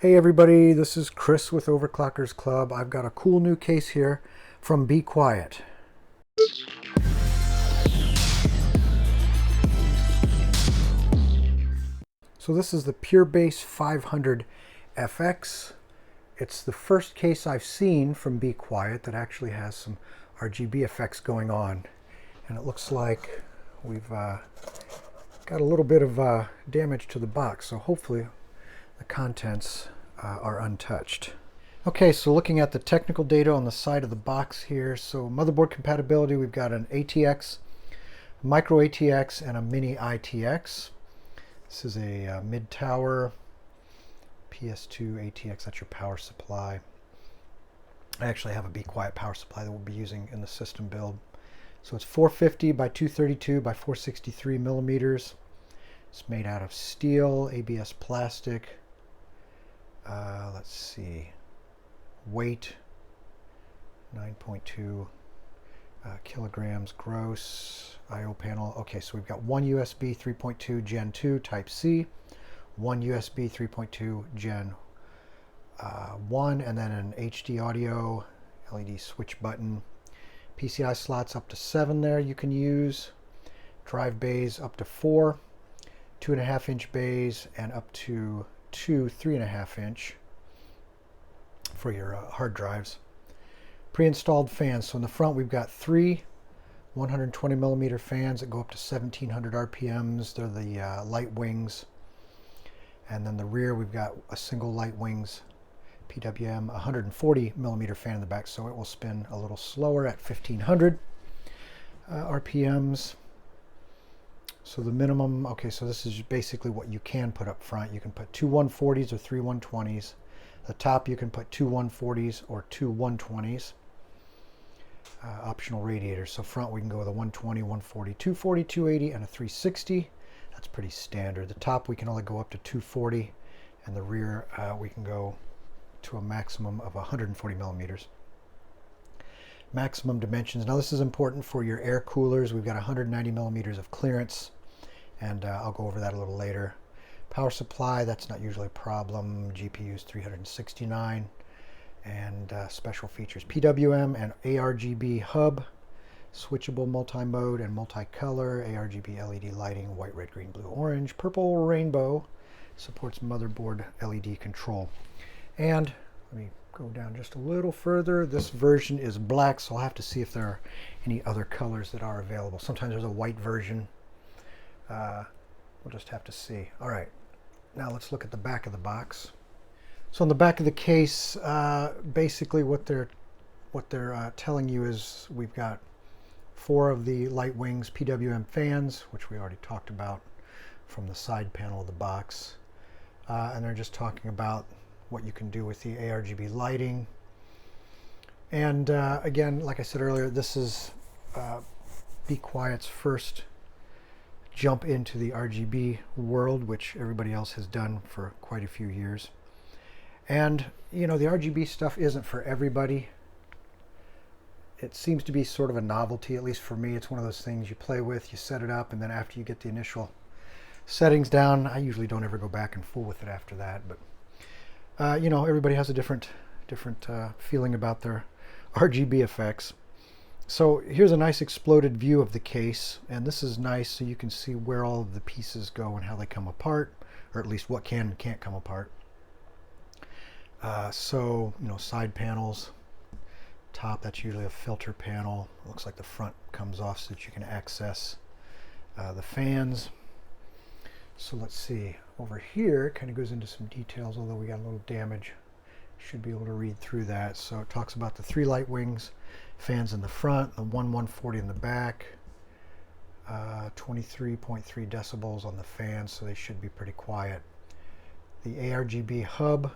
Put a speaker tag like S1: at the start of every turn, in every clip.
S1: Hey everybody, this is Chris with Overclockers Club. I've got a cool new case here from Be Quiet. So this is the Pure Base 500 FX. It's the first case I've seen from Be Quiet that actually has some RGB effects going on. And it looks like we've got a little bit of damage to the box, so hopefully the contents are untouched. Okay, so looking at the technical data on the side of the box here, so motherboard compatibility, we've got an ATX, micro ATX, and a mini ITX. This is a mid-tower PS2 ATX, that's your power supply. I actually have a Be Quiet power supply that we'll be using in the system build. So it's 450 by 232 by 463 millimeters. It's made out of steel, ABS plastic. Let's see, weight 9.2 kilograms gross. I/O panel. Okay, so we've got one USB 3.2 Gen 2 Type C, one USB 3.2 Gen 1, and then an HD audio LED switch button. PCI slots up to 7 there you can use. Drive bays up to 4, 2.5-inch bays, and up to 2 3.5-inch for your hard drives. Pre-installed fans. So in the front we've got 3 120 millimeter fans that go up to 1700 RPMs. They're the light wings. And then the rear we've got a single light wings PWM 140 millimeter fan in the back, so it will spin a little slower at 1500 RPMs. So the minimum, okay, so this is basically what you can put up front. You can put two 140s or three 120s. The top you can put two 140s or two 120s. Optional radiators. So front we can go with a 120, 140, 240, 280, and a 360. That's pretty standard. The top we can only go up to 240, and the rear we can go to a maximum of 140 millimeters. Maximum dimensions. Now this is important for your air coolers. We've got 190 millimeters of clearance, and I'll go over that a little later. Power supply, that's not usually a problem. GPU's 369, and special features. PWM and ARGB hub, switchable multi-mode and multicolor, ARGB LED lighting, white, red, green, blue, orange, purple, rainbow, supports motherboard LED control. And let me go down just a little further. This version is black, so I'll have to see if there are any other colors that are available. Sometimes there's a white version. We'll just have to see. All right, now let's look at the back of the box. So on the back of the case, basically what they're telling you is we've got 4 of the light wings PWM fans, which we already talked about from the side panel of the box, and they're just talking about what you can do with the ARGB lighting. And again, like I said earlier, this is Be Quiet's first jump into the RGB world, which everybody else has done for quite a few years. And you know, the RGB stuff isn't for everybody. It seems to be sort of a novelty, at least for me. It's one of those things you play with, you set it up, and then after you get the initial settings down, I usually don't ever go back and fool with it after that. But you know, everybody has a different feeling about their RGB effects. So here's a nice exploded view of the case, and this is nice so you can see where all of the pieces go and how they come apart, or at least what can and can't come apart. So, you know, side panels, top, that's usually a filter panel. It looks like the front comes off so that you can access the fans. So let's see, over here it kind of goes into some details, although we got a little damage. Should be able to read through that. So it talks about the 3 light wings, fans in the front, the 140 in the back, 23.3 decibels on the fans, so they should be pretty quiet. The ARGB hub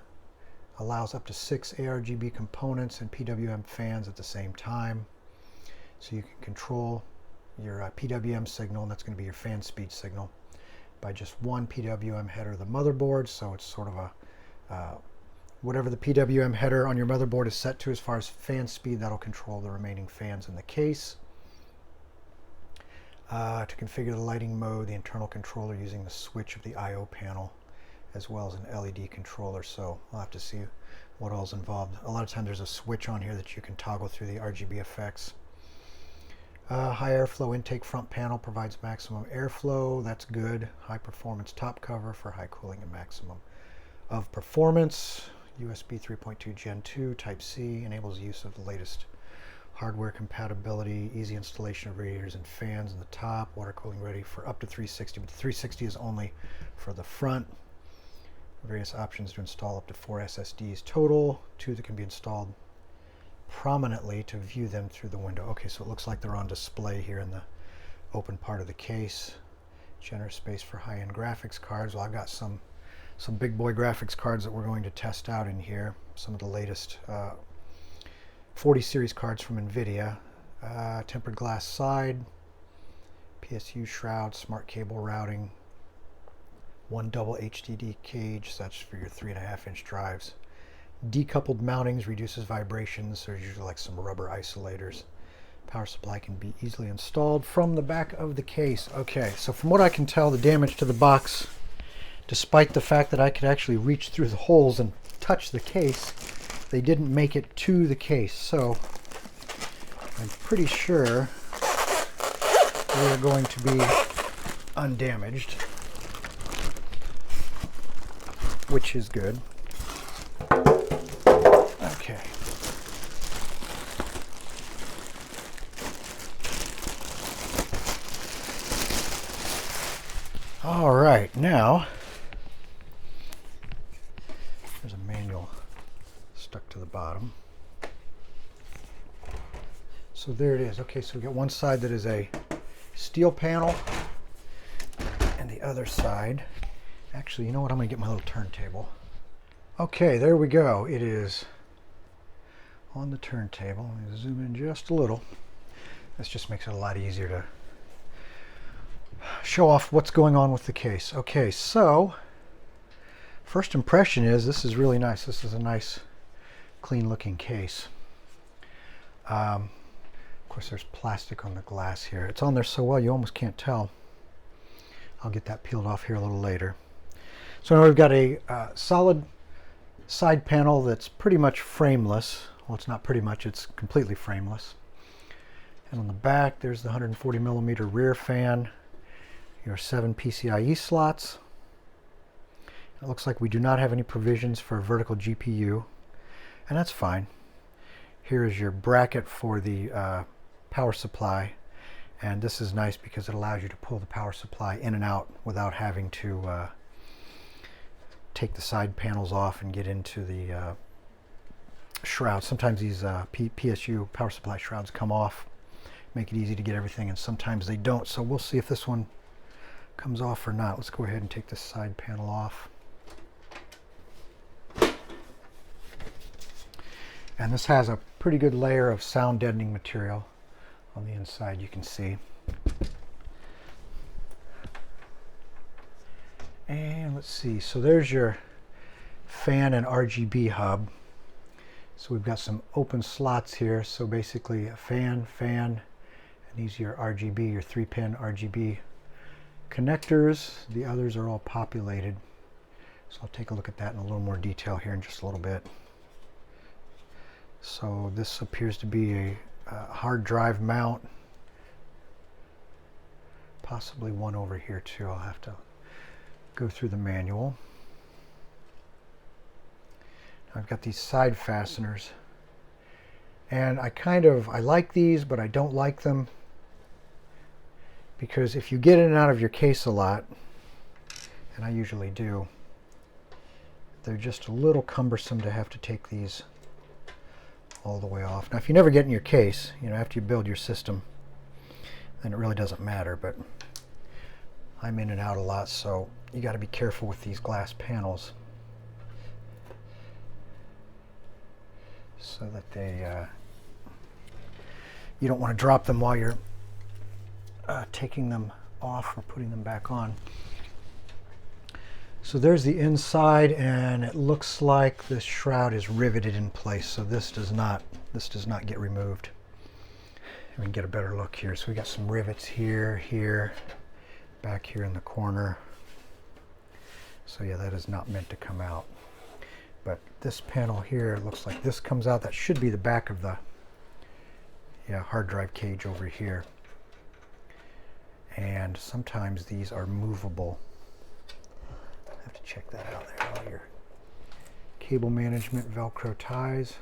S1: allows up to 6 ARGB components and PWM fans at the same time. So you can control your PWM signal, and that's going to be your fan speed signal, by just one PWM header of the motherboard. So it's sort of a whatever the PWM header on your motherboard is set to as far as fan speed, that'll control the remaining fans in the case. To configure the lighting mode, the internal controller using the switch of the I/O panel, as well as an LED controller, so I'll have to see what all's involved. A lot of times there's a switch on here that you can toggle through the RGB effects. High airflow intake front panel provides maximum airflow. That's good. High performance top cover for high cooling and maximum of performance. USB 3.2 Gen 2 Type C enables use of the latest hardware compatibility. Easy installation of radiators and fans in the top. Water cooling ready for up to 360, but the 360 is only for the front. Various options to install up to 4 SSDs total. 2 that can be installed prominently to view them through the window. Okay, so it looks like they're on display here in the open part of the case. Generous space for high-end graphics cards. Well, I've got some big boy graphics cards that we're going to test out in here. Some of the latest 40 series cards from NVIDIA. Tempered glass side, PSU shroud, smart cable routing, one double HDD cage, so that's for your 3.5-inch drives. Decoupled mountings reduces vibrations. There's usually like some rubber isolators. Power supply can be easily installed from the back of the case. Okay, so from what I can tell, the damage to the box, despite the fact that I could actually reach through the holes and touch the case, they didn't make it to the case. So I'm pretty sure we are going to be undamaged, which is good. Okay. All right, now there's a manual stuck to the bottom. So there it is. Okay, so we got one side that is a steel panel, and the other side, actually, you know what? I'm going to get my little turntable. Okay, there we go. It is on the turntable. Let me zoom in just a little. This just makes it a lot easier to show off what's going on with the case. Okay, so first impression is this is really nice. This is a nice, clean looking case. Of course, there's plastic on the glass here. It's on there so well you almost can't tell. I'll get that peeled off here a little later. So now we've got a solid side panel that's pretty much frameless. Well, it's not pretty much, it's completely frameless. And on the back, there's the 140 millimeter rear fan, your 7 PCIe slots. It looks like we do not have any provisions for a vertical GPU, and that's fine. Here is your bracket for the power supply, and this is nice because it allows you to pull the power supply in and out without having to take the side panels off and get into the shrouds. Sometimes these PSU power supply shrouds come off, make it easy to get everything, and sometimes they don't. So we'll see if this one comes off or not. Let's go ahead and take this side panel off. And this has a pretty good layer of sound deadening material on the inside, you can see. And let's see, so there's your fan and RGB hub. So we've got some open slots here. So basically a fan, and these are your RGB, your 3-pin RGB connectors. The others are all populated. So I'll take a look at that in a little more detail here in just a little bit. So this appears to be a hard drive mount. Possibly one over here too. I'll have to go through the manual. I've got these side fasteners, and I like these, but I don't like them because if you get in and out of your case a lot, and I usually do, they're just a little cumbersome to have to take these all the way off. Now if you never get in your case, after you build your system, then it really doesn't matter, but I'm in and out a lot, so you got to be careful with these glass panels so that they you don't want to drop them while you're taking them off or putting them back on. So there's the inside, and it looks like this shroud is riveted in place, so this does not get removed. And we can get a better look here. So we got some rivets here, back here in the corner. So yeah, that is not meant to come out. But this panel here looks like this comes out. That should be the back of the hard drive cage over here. And sometimes these are movable. I have to check that out there. All your cable management, Velcro ties.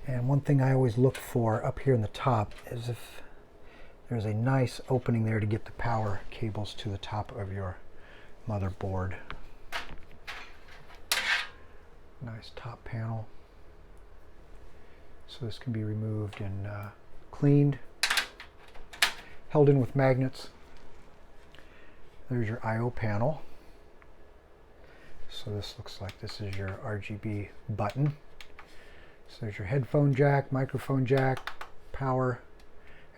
S1: And one thing I always look for up here in the top is if there's a nice opening there to get the power cables to the top of your motherboard. Nice top panel. So this can be removed and cleaned, held in with magnets. There's your I/O panel. So this looks like this is your RGB button. So there's your headphone jack, microphone jack, power,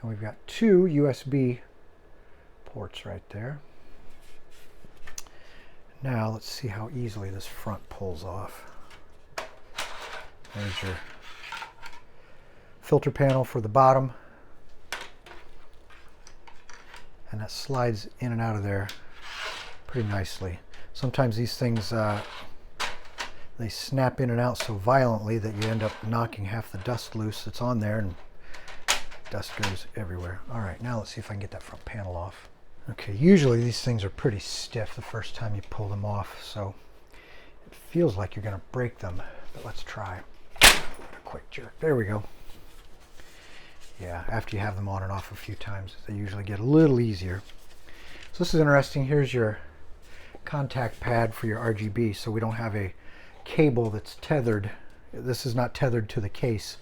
S1: and we've got two USB ports right there. Now let's see how easily this front pulls off. There's your filter panel for the bottom, and that slides in and out of there pretty nicely. Sometimes these things they snap in and out so violently that you end up knocking half the dust loose that's on there, and dust goes everywhere. All right, now let's see if I can get that front panel off. Okay, usually these things are pretty stiff the first time you pull them off, so it feels like you're going to break them, but let's try. A quick jerk. There we go. Yeah, after you have them on and off a few times, they usually get a little easier. So this is interesting. Here's your contact pad for your RGB, so we don't have a cable that's tethered. This is not tethered to the case,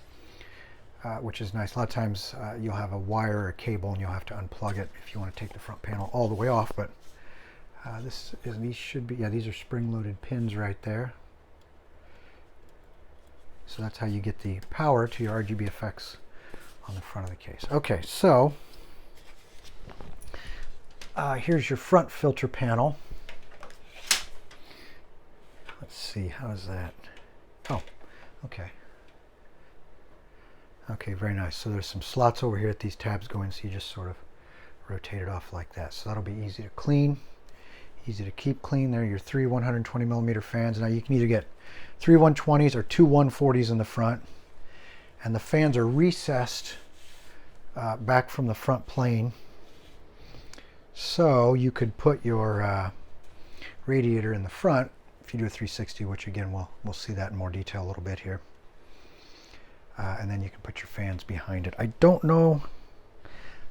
S1: which is nice. A lot of times you'll have a wire or a cable and you'll have to unplug it if you want to take the front panel all the way off, but these should be, these are spring-loaded pins right there. So that's how you get the power to your RGB effects on the front of the case. Okay, so here's your front filter panel. Let's see, how is that? Oh, okay. Okay, very nice. So there's some slots over here that these tabs go in, so you just sort of rotate it off like that. So that'll be easy to clean, easy to keep clean. There are your three 120 millimeter fans. Now you can either get three 120s or two 140s in the front. And the fans are recessed back from the front plane. So you could put your radiator in the front if you do a 360, which again, we'll see that in more detail a little bit here. And then you can put your fans behind it. I don't know,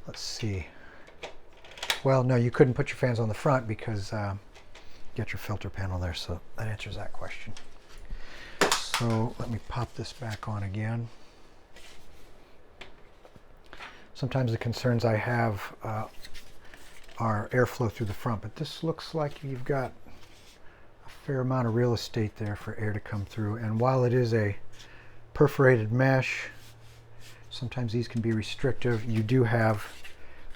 S1: let's see. Well, no, you couldn't put your fans on the front because you get your filter panel there, so that answers that question. So let me pop this back on again. Sometimes the concerns I have are airflow through the front, but this looks like you've got a fair amount of real estate there for air to come through. And while it is a perforated mesh, sometimes these can be restrictive. You do have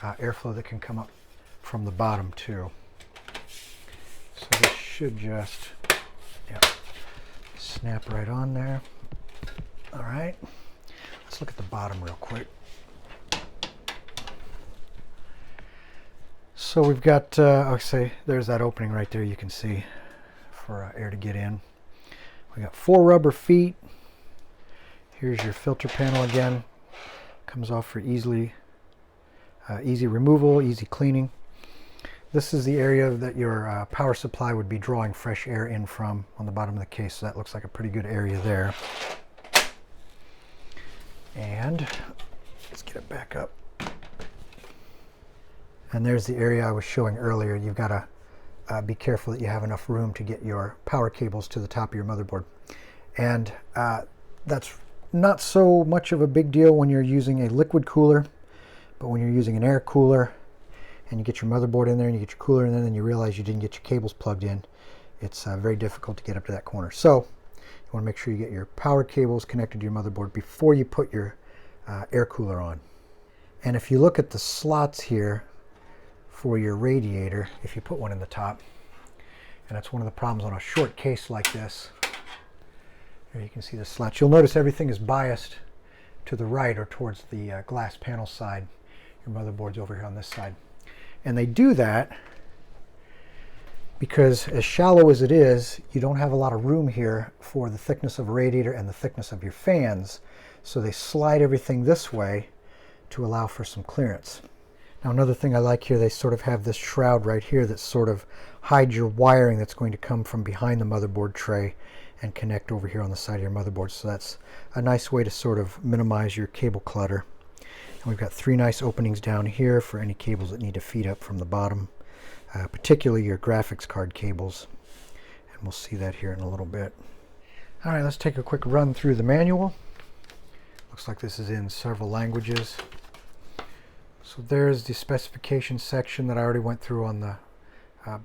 S1: airflow that can come up from the bottom too. So this should just snap right on there. All right, let's look at the bottom real quick. So we've got, there's that opening right there you can see for air to get in. We got 4 rubber feet. Here's your filter panel again. Comes off for easy removal, easy cleaning. This is the area that your power supply would be drawing fresh air in from on the bottom of the case. So that looks like a pretty good area there. And let's get it back up. And there's the area I was showing earlier. You've got to be careful that you have enough room to get your power cables to the top of your motherboard. And that's not so much of a big deal when you're using a liquid cooler, but when you're using an air cooler and you get your motherboard in there and you get your cooler in there and then you realize you didn't get your cables plugged in, it's very difficult to get up to that corner. So you want to make sure you get your power cables connected to your motherboard before you put your air cooler on. And if you look at the slots here for your radiator, if you put one in the top, and that's one of the problems on a short case like this. Here you can see the slots. You'll notice everything is biased to the right or towards the glass panel side. Your motherboard's over here on this side. And they do that because as shallow as it is, you don't have a lot of room here for the thickness of a radiator and the thickness of your fans. So they slide everything this way to allow for some clearance. Now another thing I like here, they sort of have this shroud right here that sort of hides your wiring that's going to come from behind the motherboard tray and connect over here on the side of your motherboard. So that's a nice way to sort of minimize your cable clutter. And we've got 3 nice openings down here for any cables that need to feed up from the bottom, particularly your graphics card cables. And we'll see that here in a little bit. All right, let's take a quick run through the manual. Looks like this is in several languages. So there's the specification section that I already went through on the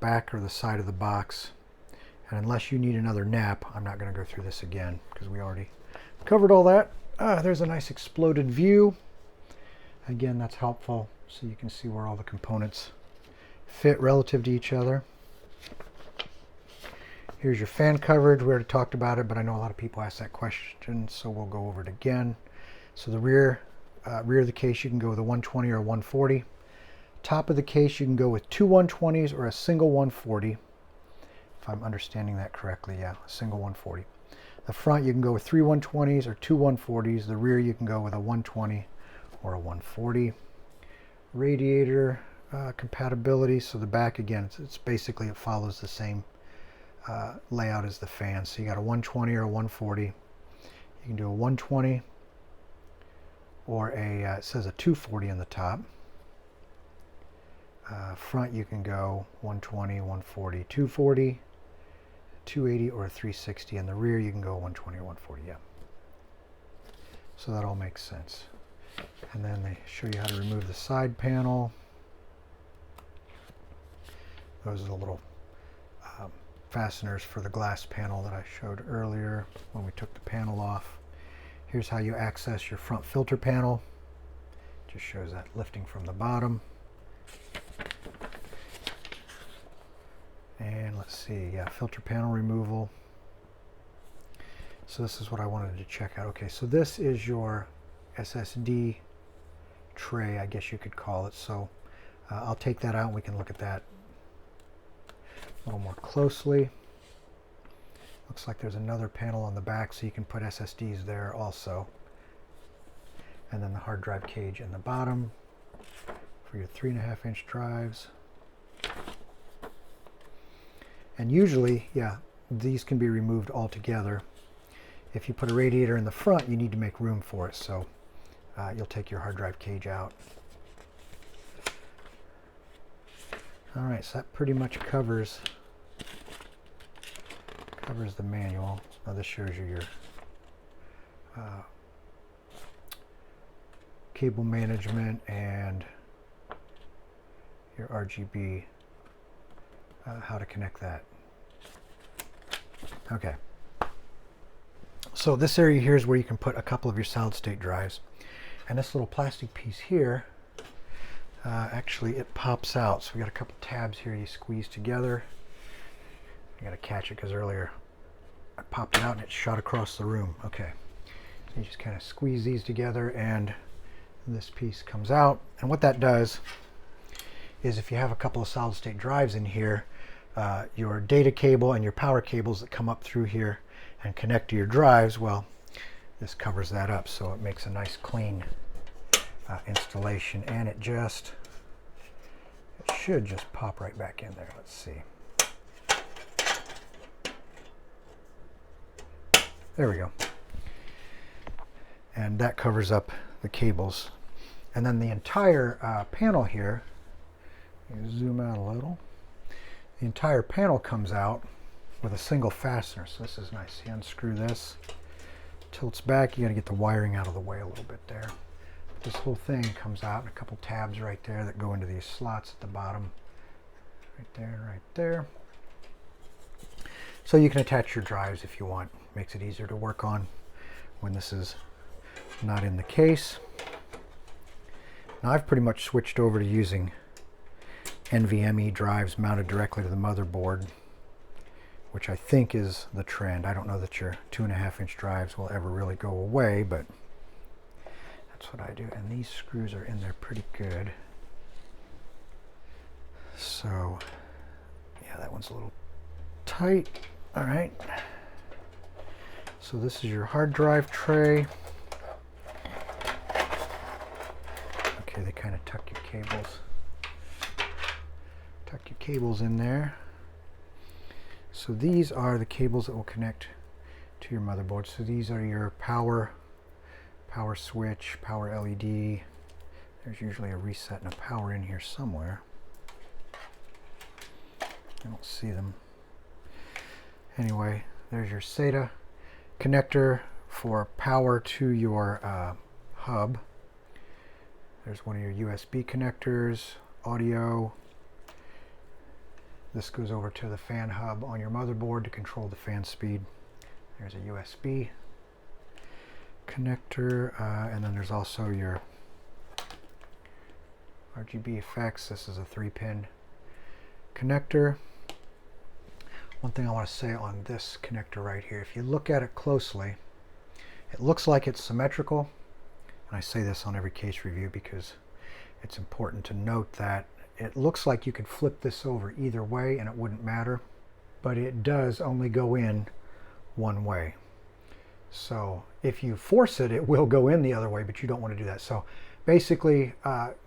S1: back or the side of the box. And unless you need another nap, I'm not going to go through this again because we already covered all that. There's a nice exploded view. Again, that's helpful so you can see where all the components fit relative to each other. Here's your fan coverage. We already talked about it, but I know a lot of people ask that question, so we'll go over it again. So the rear of the case, you can go with a 120 or a 140. Top of the case, you can go with 2 120s or a single 140. If I'm understanding that correctly, yeah, a single 140. The front, you can go with 3 120s or 2 140s. The rear, you can go with a 120 or a 140. Radiator compatibility. So the back, again, it's basically, it follows the same layout as the fan. So you got a 120 or a 140. You can do a 120 or a, it says a 240 in the top. Front, you can go 120, 140, 240, 280, or a 360. And the rear, you can go 120 or 140, yeah. So that all makes sense. And then they show you how to remove the side panel. Those are the little fasteners for the glass panel that I showed earlier when we took the panel off. Here's how you access your front filter panel. Just shows that lifting from the bottom. And let's see, yeah, filter panel removal. So this is what I wanted to check out. Okay, so this is your SSD tray, I guess you could call it. So I'll take that out and we can look at that a little more closely. Looks like there's another panel on the back, so you can put SSDs there also. And then the hard drive cage in the bottom for your 3.5-inch drives. And usually, yeah, these can be removed altogether. If you put a radiator in the front, you need to make room for it, so you'll take your hard drive cage out. All right, so that pretty much covers the manual. Now this shows you your cable management and your RGB, how to connect that. Okay. So this area here is where you can put a couple of your solid state drives. And this little plastic piece here, actually it pops out. So we got a couple tabs here you squeeze together. I got to catch it because earlier I popped it out and it shot across the room. Okay, so you just kind of squeeze these together and this piece comes out. And what that does is if you have a couple of solid state drives in here, your data cable and your power cables that come up through here and connect to your drives, well, this covers that up, so it makes a nice clean installation, and it should just pop right back in there. Let's see. There we go. And that covers up the cables. And then the entire panel here, zoom out a little, the entire panel comes out with a single fastener. So this is nice. You unscrew this, tilts back. You got to get the wiring out of the way a little bit there. But this whole thing comes out, and a couple tabs right there that go into these slots at the bottom. Right there and right there. So you can attach your drives if you want. Makes it easier to work on when this is not in the case. Now I've pretty much switched over to using NVMe drives mounted directly to the motherboard, which I think is the trend. I don't know that your 2.5-inch drives will ever really go away, but that's what I do. And these screws are in there pretty good. So Yeah, that one's a little tight. All right. So this is your hard drive tray. Okay, they kind of tuck your cables. Tuck your cables in there. So these are the cables that will connect to your motherboard. So these are your power switch, power LED. There's usually a reset and a power in here somewhere. I don't see them. Anyway, there's your SATA connector for power to your hub. There's one of your USB connectors, audio. This goes over to the fan hub on your motherboard to control the fan speed. There's a USB connector, and then there's also your RGB effects. This is a 3-pin connector. One thing I want to say on this connector right here, if you look at it closely, it looks like it's symmetrical. And I say this on every case review because it's important to note that it looks like you could flip this over either way and it wouldn't matter, but it does only go in one way. So if you force it, it will go in the other way, but you don't want to do that. So basically,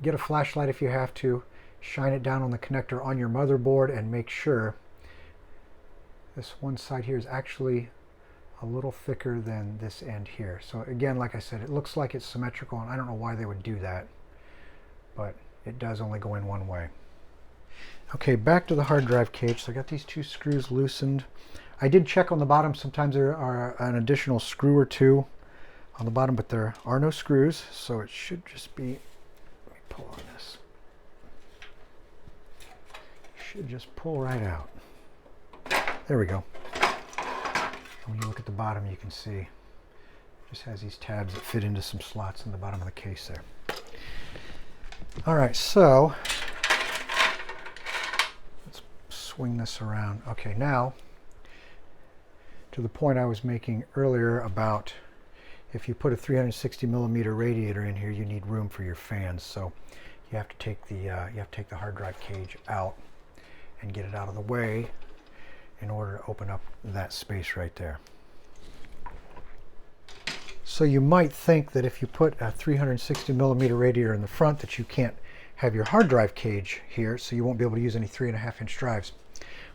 S1: get a flashlight if you have to, shine it down on the connector on your motherboard, and make sure this one side here is actually a little thicker than this end here. So again, like I said, it looks like it's symmetrical, and I don't know why they would do that, but it does only go in one way. Okay, back to the hard drive cage. So I got these 2 screws loosened. I did check on the bottom. Sometimes there are an additional screw or 2 on the bottom, but there are no screws, so it should just be, let me pull on this. Should just pull right out. There we go. And when you look at the bottom, you can see it just has these tabs that fit into some slots in the bottom of the case there. All right, so let's swing this around. Okay, now to the point I was making earlier about if you put a 360 millimeter radiator in here, you need room for your fans. So you have to take the hard drive cage out and get it out of the way in order to open up that space right there. So you might think that if you put a 360 millimeter radiator in the front that you can't have your hard drive cage here, so you won't be able to use any 3.5 inch drives.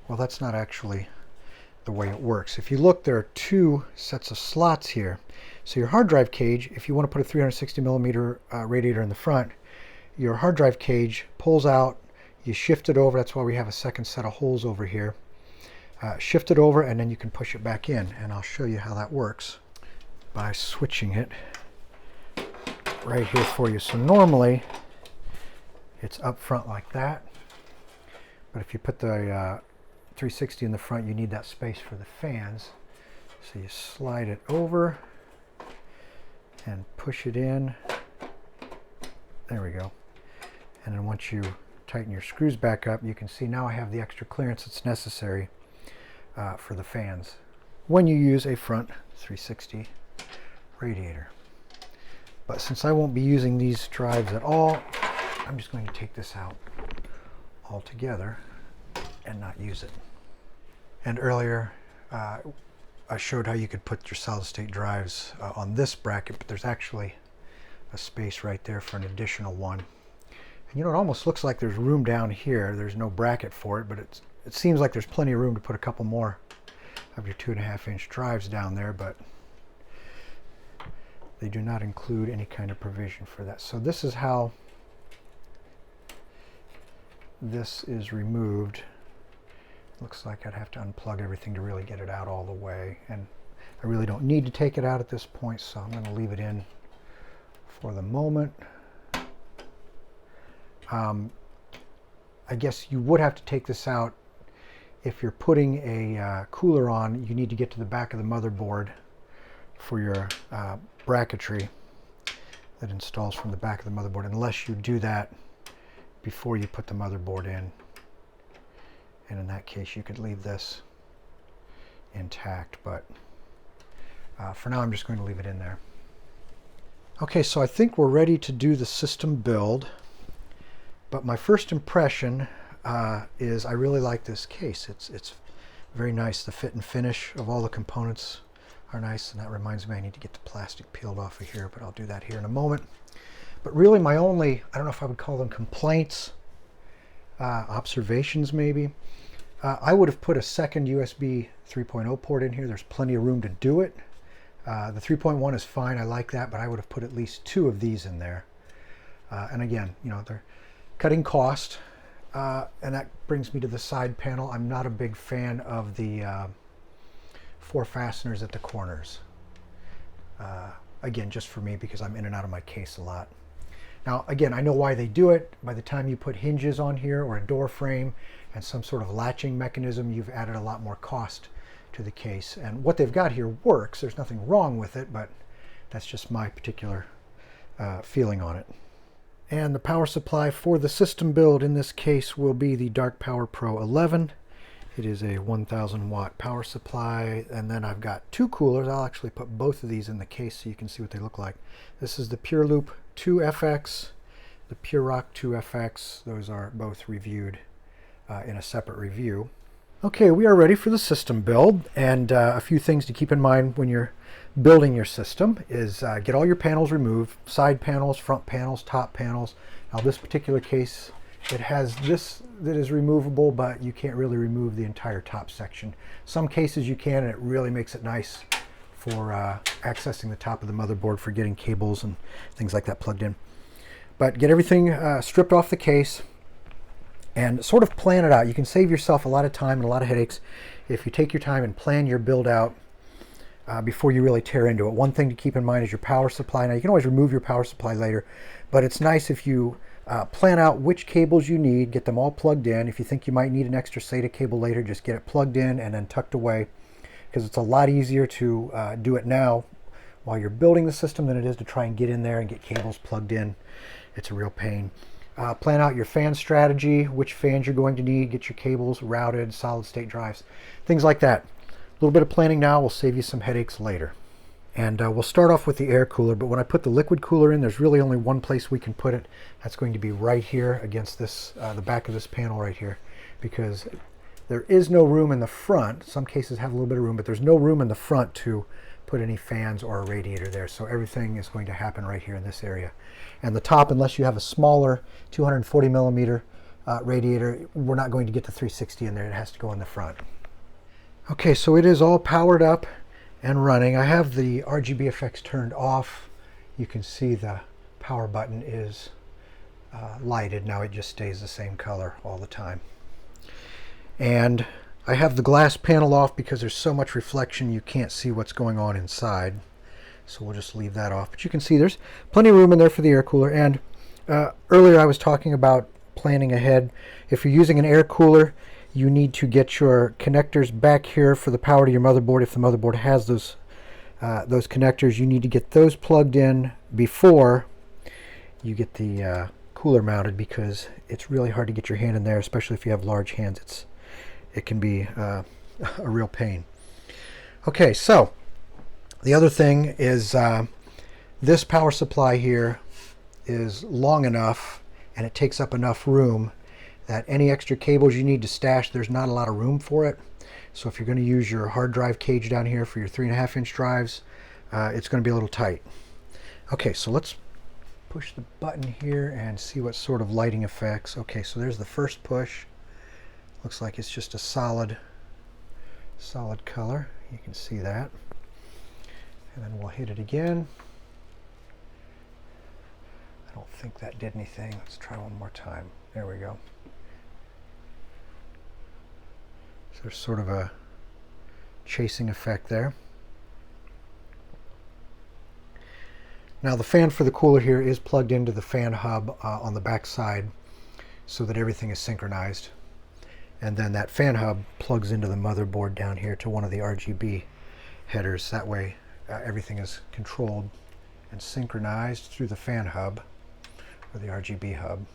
S1: Well, that's not actually the way it works. If you look, there are 2 sets of slots here. So your hard drive cage, if you want to put a 360 millimeter radiator in the front, your hard drive cage pulls out, you shift it over, that's why we have a second set of holes over here. Shift it over and then you can push it back in, and I'll show you how that works by switching it right here for you. So normally it's up front like that, but if you put the 360 in the front, you need that space for the fans. So you slide it over and push it in. There we go. And then once you tighten your screws back up, you can see now I have the extra clearance that's necessary for the fans when you use a front 360 radiator. But since I won't be using these drives at all, I'm just going to take this out altogether and not use it. And earlier I showed how you could put your solid state drives on this bracket, but there's actually a space right there for an additional one. And you know, it almost looks like there's room down here. There's no bracket for it, but it seems like there's plenty of room to put a couple more of your 2.5 inch drives down there, but they do not include any kind of provision for that. So this is how this is removed. Looks like I'd have to unplug everything to really get it out all the way, and I really don't need to take it out at this point, so I'm going to leave it in for the moment. I guess you would have to take this out if you're putting a cooler on. You need to get to the back of the motherboard for your bracketry that installs from the back of the motherboard, unless you do that before you put the motherboard in. And in that case, you could leave this intact, but for now I'm just going to leave it in there. Okay, so I think we're ready to do the system build, but my first impression is I really like this case. It's very nice. The fit and finish of all the components are nice, and that reminds me I need to get the plastic peeled off of here, but I'll do that here in a moment. But really my only, I don't know if I would call them complaints, observations maybe. I would have put a second USB 3.0 port in here. There's plenty of room to do it. The 3.1 is fine, I like that, but I would have put at least 2 of these in there. And again, you know, they're cutting cost. And that brings me to the side panel. I'm not a big fan of the 4 fasteners at the corners. Again, just for me, because I'm in and out of my case a lot. Now, again, I know why they do it. By the time you put hinges on here or a door frame and some sort of latching mechanism, you've added a lot more cost to the case. And what they've got here works. There's nothing wrong with it, but that's just my particular feeling on it. And the power supply for the system build in this case will be the Dark Power Pro 11. It is a 1000 watt power supply, and then I've got 2 coolers. I'll actually put both of these in the case so you can see what they look like. This is the Pure Loop 2FX, the Pure Rock 2FX. Those are both reviewed in a separate review. Okay, we are ready for the system build, and a few things to keep in mind when you're building your system is get all your panels removed, side panels, front panels, top panels. Now this particular case, it has this that is removable, but you can't really remove the entire top section. Some cases you can, and it really makes it nice for accessing the top of the motherboard for getting cables and things like that plugged in. But get everything stripped off the case and sort of plan it out. You can save yourself a lot of time and a lot of headaches if you take your time and plan your build out before you really tear into it. One thing to keep in mind is your power supply. Now you can always remove your power supply later, but it's nice if you plan out which cables you need, get them all plugged in. If you think you might need an extra SATA cable later, just get it plugged in and then tucked away, because it's a lot easier to do it now while you're building the system than it is to try and get in there and get cables plugged in. It's a real pain. Plan out your fan strategy, which fans you're going to need, get your cables routed, solid state drives, things like that. A little bit of planning now will save you some headaches later. And we'll start off with the air cooler, but when I put the liquid cooler in, there's really only one place we can put it. That's going to be right here against this, the back of this panel right here, because there is no room in the front. Some cases have a little bit of room, but there's no room in the front to put any fans or a radiator there. So everything is going to happen right here in this area. And the top, unless you have a smaller 240 millimeter radiator, we're not going to get the 360 in there. It has to go in the front. Okay, so it is all powered up and running. I have the RGB effects turned off. You can see the power button is lighted. Now it just stays the same color all the time. And I have the glass panel off because there's so much reflection you can't see what's going on inside. So we'll just leave that off. But you can see there's plenty of room in there for the air cooler. And earlier I was talking about planning ahead. If you're using an air cooler, you need to get your connectors back here for the power to your motherboard. If the motherboard has those connectors, you need to get those plugged in before you get the cooler mounted, because it's really hard to get your hand in there, especially if you have large hands. It can be a real pain. Okay, so the other thing is this power supply here is long enough and it takes up enough room that any extra cables you need to stash, there's not a lot of room for it. So if you're going to use your hard drive cage down here for your 3.5 inch drives, it's going to be a little tight. Okay, so let's push the button here and see what sort of lighting effects. Okay, so there's the first push. Looks like it's just a solid color. You can see that. And then we'll hit it again. I don't think that did anything. Let's try one more time. There we go. So there's sort of a chasing effect there. Now the fan for the cooler here is plugged into the fan hub on the back side so that everything is synchronized. And then that fan hub plugs into the motherboard down here to one of the RGB headers. That way everything is controlled and synchronized through the fan hub or the RGB hub.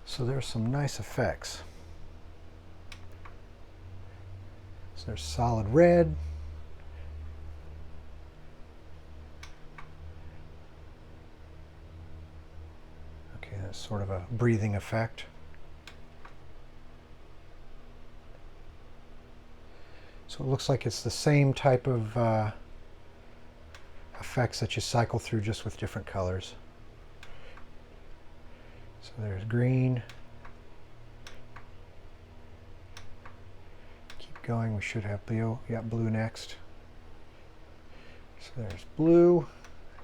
S1: So there's some nice effects. So there's solid red. Okay, that's sort of a breathing effect. So it looks like it's the same type of effects that you cycle through, just with different colors. So there's green. Keep going, we should have blue. We got blue next. So there's blue.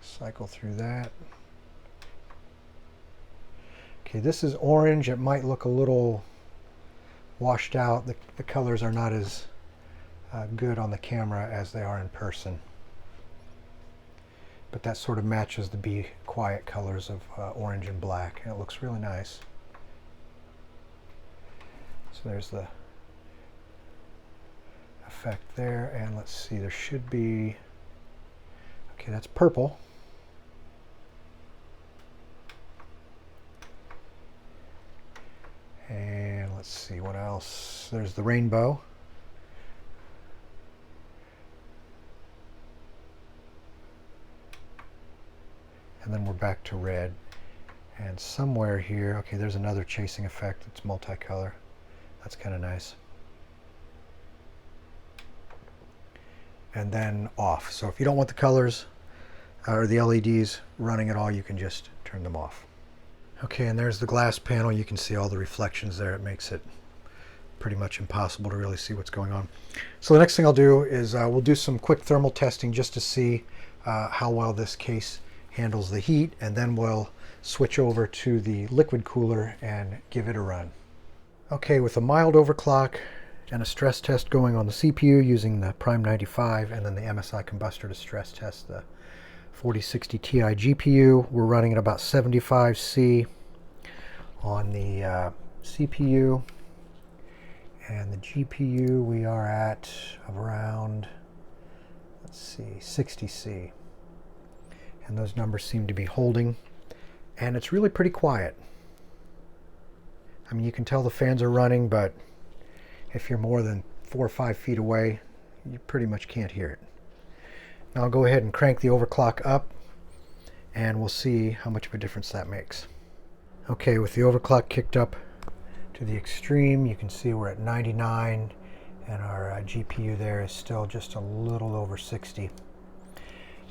S1: Cycle through that. Okay, this is orange. It might look a little washed out. The colors are not as good on the camera as they are in person. But that sort of matches the Be Quiet colors of orange and black, and it looks really nice. So there's the effect there, and let's see, there should be, okay, that's purple. And let's see what else. There's the rainbow. And then we're back to red. And somewhere here, okay, there's another chasing effect. It's multicolor. That's kind of nice. And then off. So if you don't want the colors or the LEDs running at all, you can just turn them off. Okay, and there's the glass panel. You can see all the reflections there. It makes it pretty much impossible to really see what's going on. So the next thing I'll do is we'll do some quick thermal testing just to see how well this case handles the heat, and then we'll switch over to the liquid cooler and give it a run. Okay, with a mild overclock and a stress test going on the CPU using the Prime 95 and then the MSI combustor to stress test the 4060 Ti GPU, we're running at about 75 C on the CPU, and the GPU we are at around, let's see, 60 C. And those numbers seem to be holding, and it's really pretty quiet. I mean, you can tell the fans are running, but if you're more than 4 or 5 feet away, you pretty much can't hear it. Now I'll go ahead and crank the overclock up, and we'll see how much of a difference that makes. Okay, with the overclock kicked up to the extreme, you can see we're at 99, and our GPU there is still just a little over 60.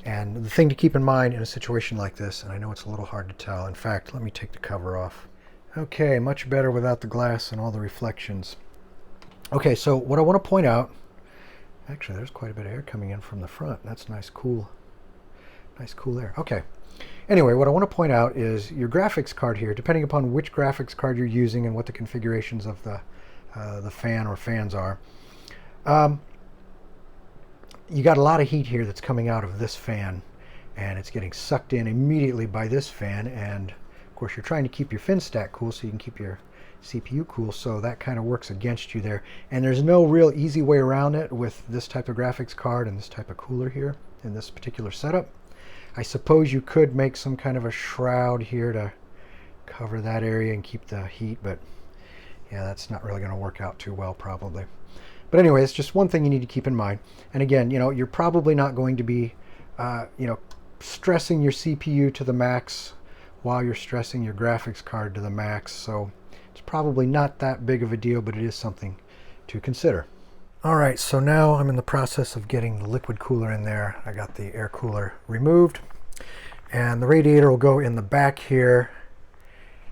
S1: And the thing to keep in mind in a situation like this, and I know it's a little hard to tell, in fact, let me take the cover off. Okay, much better without the glass and all the reflections. Okay, so what I want to point out, actually there's quite a bit of air coming in from the front. That's nice cool air. Okay, anyway, what I want to point out is your graphics card here, depending upon which graphics card you're using and what the configurations of the fan or fans are. You got a lot of heat here that's coming out of this fan, and it's getting sucked in immediately by this fan, and of course you're trying to keep your fin stack cool so you can keep your CPU cool, so that kind of works against you there. And there's no real easy way around it with this type of graphics card and this type of cooler here in this particular setup. I suppose you could make some kind of a shroud here to cover that area and keep the heat, but yeah, that's not really going to work out too well probably. But anyway, it's just one thing you need to keep in mind. And again, you know, you're probably not going to be, stressing your CPU to the max while you're stressing your graphics card to the max. So it's probably not that big of a deal, but it is something to consider. All right, so now I'm in the process of getting the liquid cooler in there. I got the air cooler removed, and the radiator will go in the back here.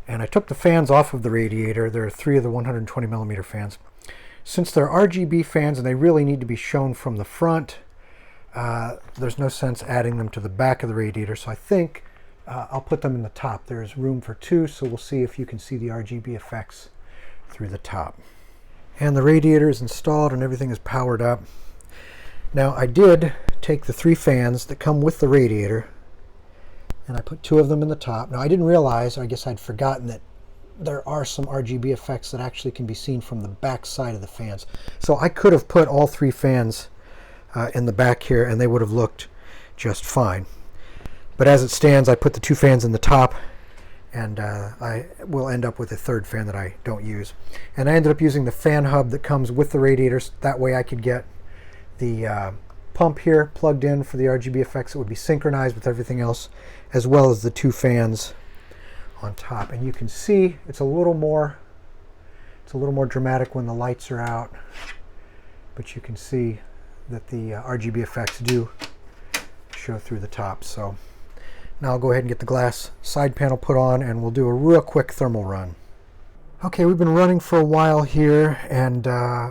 S1: And I took the fans off of the radiator. There are 3 of the 120 millimeter fans. Since they're RGB fans and they really need to be shown from the front, there's no sense adding them to the back of the radiator. So I think I'll put them in the top. There's room for 2, so we'll see if you can see the RGB effects through the top. And the radiator is installed and everything is powered up. Now I did take the 3 fans that come with the radiator, and I put 2 of them in the top. Now I didn't realize, or I guess I'd forgotten, that there are some RGB effects that actually can be seen from the back side of the fans. So I could have put all 3 fans in the back here and they would have looked just fine. But as it stands, I put the 2 fans in the top, and I will end up with a 3rd fan that I don't use. And I ended up using the fan hub that comes with the radiators. That way I could get the pump here plugged in for the RGB effects. It would be synchronized with everything else, as well as the 2 fans on top. And you can see it's a little more dramatic when the lights are out, but you can see that the RGB effects do show through the top. So now I'll go ahead and get the glass side panel put on, and we'll do a real quick thermal run. Okay, we've been running for a while here, and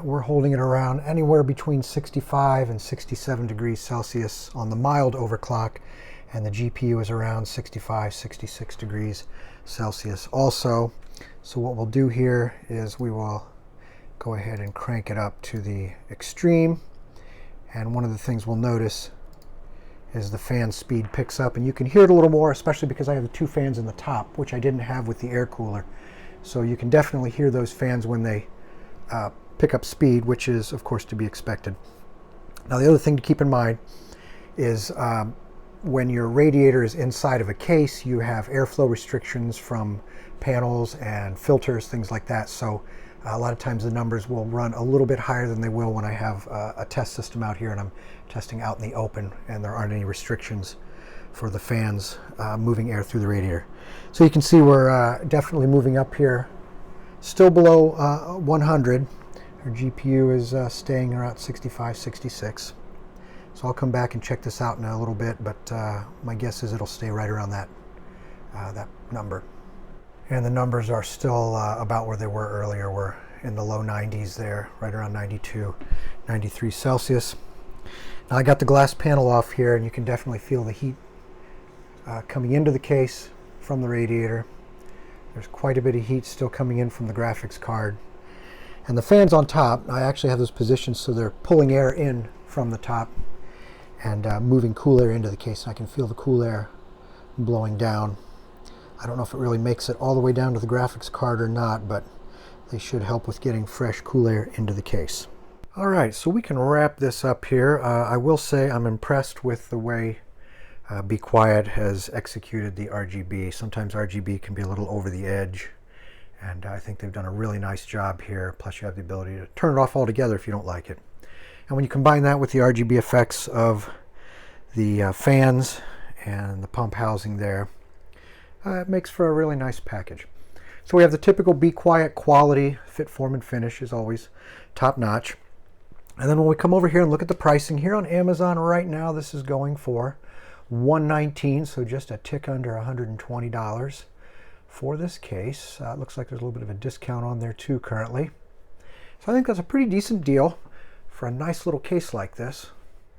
S1: we're holding it around anywhere between 65 and 67 degrees Celsius on the mild overclock, and the GPU is around 65, 66 degrees Celsius also. So what we'll do here is we will go ahead and crank it up to the extreme, and one of the things we'll notice is the fan speed picks up, and you can hear it a little more, especially because I have the two fans in the top, which I didn't have with the air cooler. So you can definitely hear those fans when they pick up speed, which is of course to be expected. Now the other thing to keep in mind is when your radiator is inside of a case, you have airflow restrictions from panels and filters, things like that. So a lot of times the numbers will run a little bit higher than they will when I have a test system out here and I'm testing out in the open and there aren't any restrictions for the fans moving air through the radiator. So you can see we're definitely moving up here, still below 100. Our GPU is staying around 65, 66. So I'll come back and check this out in a little bit, but my guess is it'll stay right around that number. And the numbers are still about where they were earlier. We're in the low 90s there, right around 92, 93 Celsius. Now I got the glass panel off here, and you can definitely feel the heat coming into the case from the radiator. There's quite a bit of heat still coming in from the graphics card. And the fans on top, I actually have those positioned so they're pulling air in from the top and moving cool air into the case. And I can feel the cool air blowing down. I don't know if it really makes it all the way down to the graphics card or not, but they should help with getting fresh, cool air into the case. All right, so we can wrap this up here. I will say I'm impressed with the way Be Quiet has executed the RGB. Sometimes RGB can be a little over the edge, and I think they've done a really nice job here. Plus you have the ability to turn it off altogether if you don't like it. And when you combine that with the RGB effects of the fans and the pump housing there, it makes for a really nice package. So we have the typical Be Quiet quality, fit, form, and finish is always top notch. And then when we come over here and look at the pricing here on Amazon right now, this is going for $119, so just a tick under $120 for this case. It looks like there's a little bit of a discount on there too currently. So I think that's a pretty decent deal for a nice little case like this.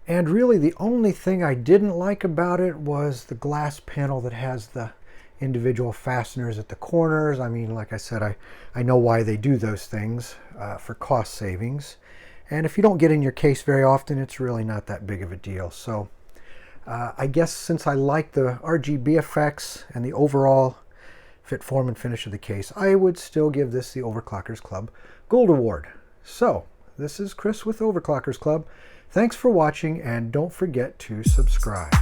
S1: And really the only thing I didn't like about it was the glass panel that has the individual fasteners at the corners. I mean, like I said, I know why they do those things for cost savings. And if you don't get in your case very often, it's really not that big of a deal. So I guess since I like the RGB effects and the overall fit, form, and finish of the case, I would still give this the Overclockers Club Gold Award. So this is Chris with Overclockers Club. Thanks for watching, and don't forget to subscribe.